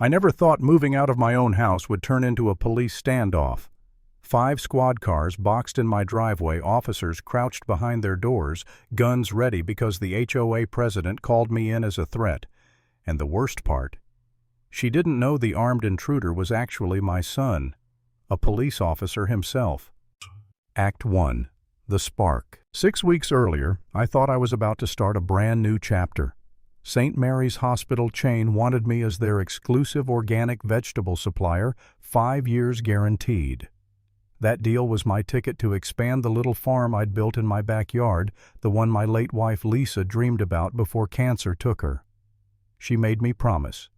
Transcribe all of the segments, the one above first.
I never thought moving out of my own house would turn into a police standoff. 5 squad cars boxed in my driveway, officers crouched behind their doors, guns ready because the HOA president called me in as a threat. And the worst part, she didn't know the armed intruder was actually my son, a police officer himself. Act 1. The Spark. 6 weeks earlier, I thought I was about to start a brand new chapter. St. Mary's Hospital chain wanted me as their exclusive organic vegetable supplier, 5 years guaranteed. That deal was my ticket to expand the little farm I'd built in my backyard, the one my late wife Lisa dreamed about before cancer took her. She made me promise.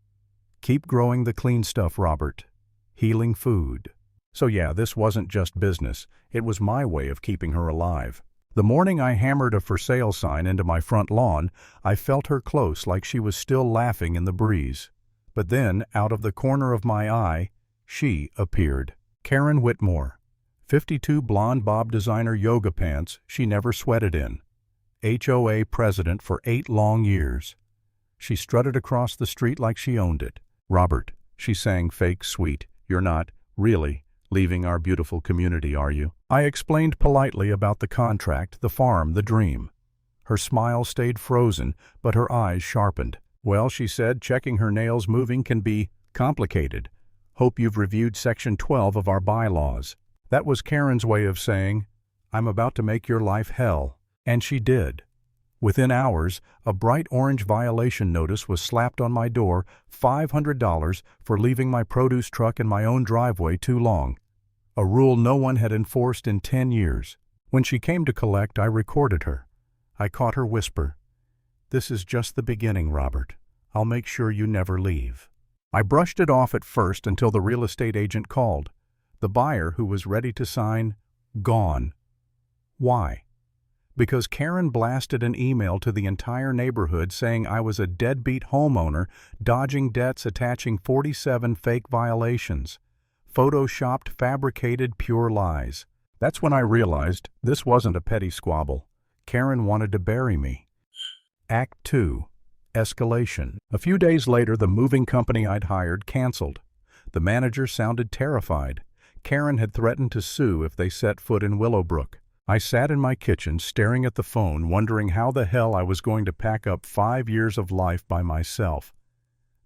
Keep growing the clean stuff, Robert. Healing food. So yeah, this wasn't just business. It was my way of keeping her alive. The morning I hammered a for sale sign into my front lawn, I felt her close, like she was still laughing in the breeze. But then, out of the corner of my eye, she appeared. Karen Whitmore. 52 blonde bob designer yoga pants she never sweated in. HOA president for 8 long years. She strutted across the street like she owned it. Robert, she sang fake sweet, you're not, really, leaving our beautiful community, are you? I explained politely about the contract, the farm, the dream. Her smile stayed frozen, but her eyes sharpened. Well, she said, checking her nails moving can be complicated. Hope you've reviewed Section 12 of our bylaws. That was Karen's way of saying, I'm about to make your life hell. And she did. Within hours, a bright orange violation notice was slapped on my door, $500 for leaving my produce truck in my own driveway too long. A rule no one had enforced in 10 years. When she came to collect, I recorded her. I caught her whisper, "This is just the beginning, Robert. I'll make sure you never leave." I brushed it off at first until the real estate agent called. The buyer, who was ready to sign, gone. Why? Because Karen blasted an email to the entire neighborhood saying I was a deadbeat homeowner, dodging debts, attaching 47 fake violations. Photoshopped, fabricated, pure lies. That's when I realized this wasn't a petty squabble. Karen wanted to bury me. Act 2. Escalation. A few days later, the moving company I'd hired canceled. The manager sounded terrified. Karen had threatened to sue if they set foot in Willowbrook. I sat in my kitchen staring at the phone, wondering how the hell I was going to pack up 5 years of life by myself.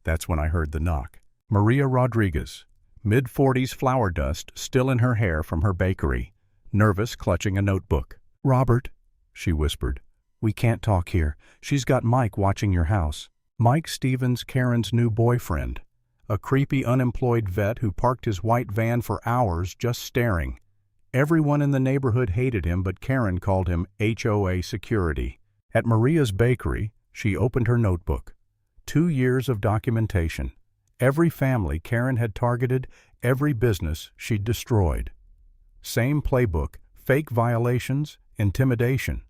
That's when I heard the knock. Maria Rodriguez, mid-40s, flour dust still in her hair from her bakery, nervous, clutching a notebook. "Robert," she whispered, "we can't talk here. She's got Mike watching your house." Mike Stevens, Karen's new boyfriend. A creepy unemployed vet who parked his white van for hours just staring. Everyone in the neighborhood hated him, but Karen called him HOA security. At Maria's bakery, she opened her notebook. 2 years of documentation. Every family Karen had targeted, every business she'd destroyed. Same playbook, fake violations, intimidation.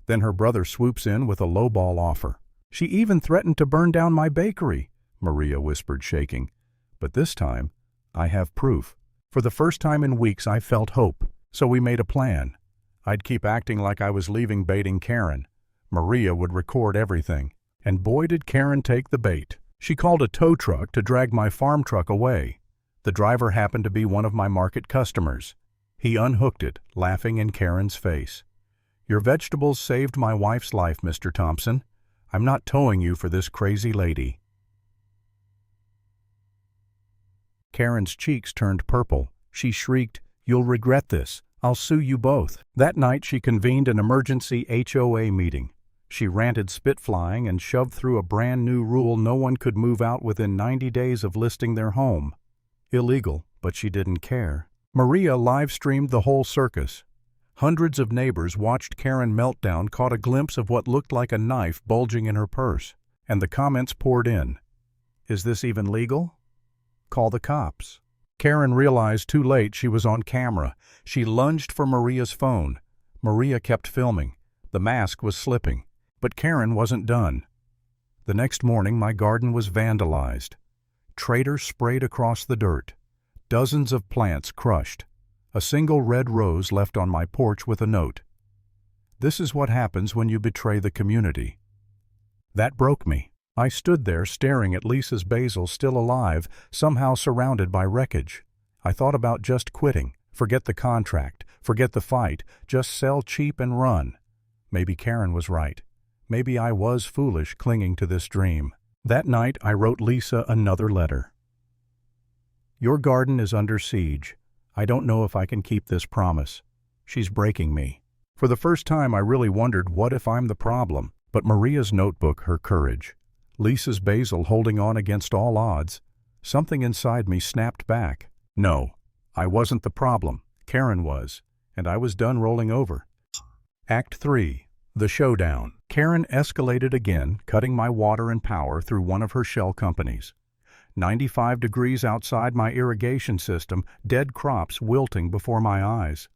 Then her brother swoops in with a lowball offer. "She even threatened to burn down my bakery," Maria whispered, shaking. "But this time, I have proof." For the first time in weeks, I felt hope. So we made a plan. I'd keep acting like I was leaving, baiting Karen. Maria would record everything. And boy, did Karen take the bait. She called a tow truck to drag my farm truck away. The driver happened to be one of my market customers. He unhooked it, laughing in Karen's face. "Your vegetables saved my wife's life, Mr. Thompson. I'm not towing you for this crazy lady." Karen's cheeks turned purple. She shrieked, "You'll regret this. I'll sue you both." That night she convened an emergency HOA meeting. She ranted, spit-flying, and shoved through a brand new rule no one could move out within 90 days of listing their home. Illegal, but she didn't care. Maria live-streamed the whole circus. Hundreds of neighbors watched Karen meltdown, caught a glimpse of what looked like a knife bulging in her purse. And the comments poured in. "Is this even legal? Call the cops." Karen realized too late she was on camera. She lunged for Maria's phone. Maria kept filming. The mask was slipping. But Karen wasn't done. The next morning, my garden was vandalized. Traitors sprayed across the dirt. Dozens of plants crushed. A single red rose left on my porch with a note. "This is what happens when you betray the community." That broke me. I stood there staring at Lisa's basil still alive, somehow surrounded by wreckage. I thought about just quitting. Forget the contract, forget the fight, just sell cheap and run. Maybe Karen was right. Maybe I was foolish clinging to this dream. That night I wrote Lisa another letter. Your garden is under siege. I don't know if I can keep this promise. She's breaking me. For the first time I really wondered, what if I'm the problem? But Maria's notebook, her courage. Lisa's basil holding on against all odds. Something inside me snapped back. No, I wasn't the problem. Karen was, and I was done rolling over. Act 3. The Showdown. Karen escalated again, cutting my water and power through one of her shell companies. 95 degrees outside my irrigation system, dead crops wilting before my eyes.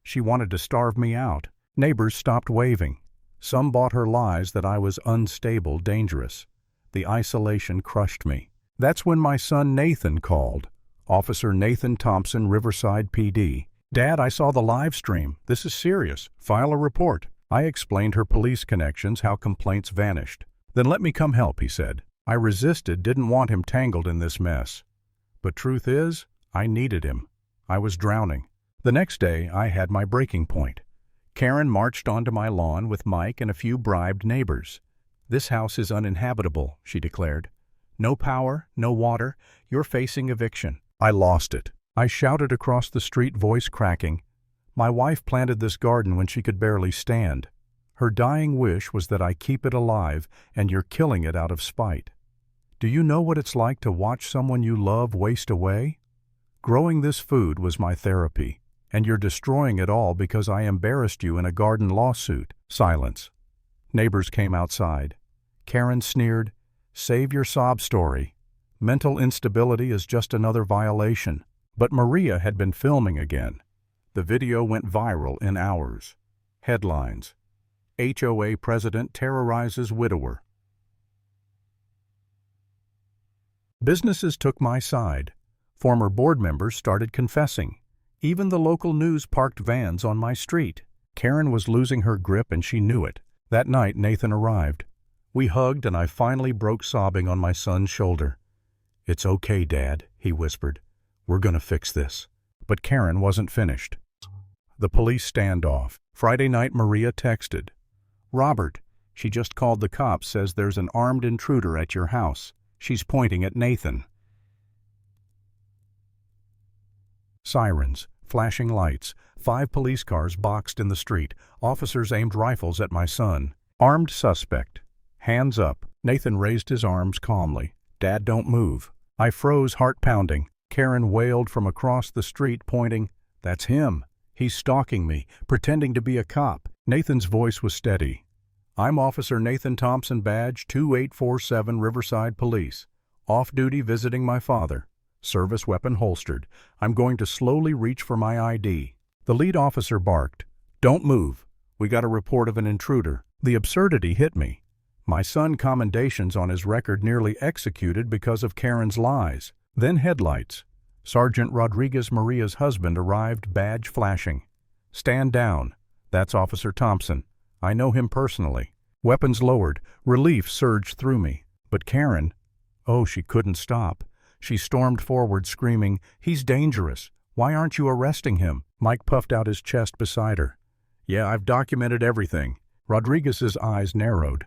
She wanted to starve me out. Neighbors stopped waving. Some bought her lies that I was unstable, dangerous. The isolation crushed me. That's when my son Nathan called. Officer Nathan Thompson, Riverside PD. Dad, I saw the live stream. This is serious. File a report. I explained her police connections, how complaints vanished. Then let me come help, he said. I resisted, didn't want him tangled in this mess. But truth is, I needed him. I was drowning. The next day, I had my breaking point. Karen marched onto my lawn with Mike and a few bribed neighbors. This house is uninhabitable, she declared. No power, no water, you're facing eviction. I lost it. I shouted across the street, voice cracking. My wife planted this garden when she could barely stand. Her dying wish was that I keep it alive, and you're killing it out of spite. Do you know what it's like to watch someone you love waste away? Growing this food was my therapy, and you're destroying it all because I embarrassed you in a garden lawsuit. Silence. Neighbors came outside. Karen sneered, "Save your sob story. Mental instability is just another violation." But Maria had been filming again. The video went viral in hours. Headlines: HOA President Terrorizes Widower. Businesses took my side. Former board members started confessing. Even the local news parked vans on my street. Karen was losing her grip and she knew it. That night Nathan arrived. We hugged and I finally broke sobbing on my son's shoulder. "It's okay, Dad," he whispered. "We're gonna fix this." But Karen wasn't finished. The police standoff. Friday night Maria texted, "Robert, she just called the cops, says there's an armed intruder at your house. She's pointing at Nathan." Sirens, flashing lights, 5 police cars boxed in the street. Officers aimed rifles at my son. Armed suspect. Hands up. Nathan raised his arms calmly. "Dad, don't move." I froze, heart pounding. Karen wailed from across the street, pointing, "That's him. He's stalking me, pretending to be a cop." Nathan's voice was steady. "I'm Officer Nathan Thompson, badge 2847 Riverside Police. Off duty visiting my father. Service weapon holstered. I'm going to slowly reach for my ID." The lead officer barked, "Don't move. We got a report of an intruder." The absurdity hit me. My son commendations on his record nearly executed because of Karen's lies. Then headlights. Sergeant Rodriguez, Maria's husband, arrived, badge flashing. "Stand down. That's Officer Thompson. I know him personally." Weapons lowered. Relief surged through me. But Karen, oh, she couldn't stop. She stormed forward, screaming, "He's dangerous. Why aren't you arresting him?" Mike puffed out his chest beside her. "Yeah, I've documented everything." Rodriguez's eyes narrowed.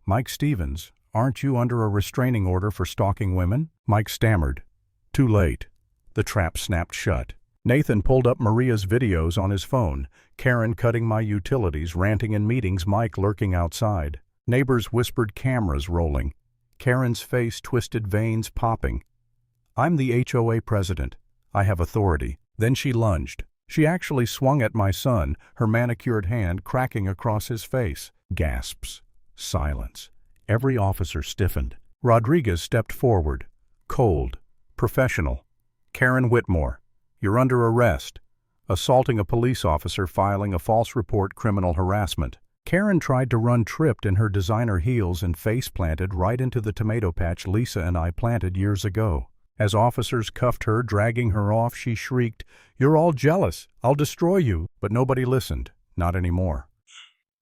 "Mike Stevens, aren't you under a restraining order for stalking women?" Mike stammered. Too late. The trap snapped shut. Nathan pulled up Maria's videos on his phone. Karen cutting my utilities, ranting in meetings, Mike lurking outside. Neighbors whispered, cameras rolling. Karen's face twisted, veins popping. "I'm the HOA president. I have authority." Then she lunged. She actually swung at my son, her manicured hand cracking across his face. Gasps. Silence. Every officer stiffened. Rodriguez stepped forward. Cold. Professional. "Karen Whitmore, you're under arrest. Assaulting a police officer, filing a false report, criminal harassment." Karen tried to run, tripped in her designer heels and face planted right into the tomato patch Lisa and I planted years ago. As officers cuffed her, dragging her off, she shrieked, "You're all jealous. I'll destroy you." But nobody listened. Not anymore.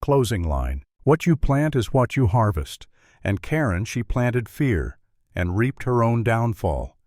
Closing line. What you plant is what you harvest. and Karen she planted fear and reaped her own downfall.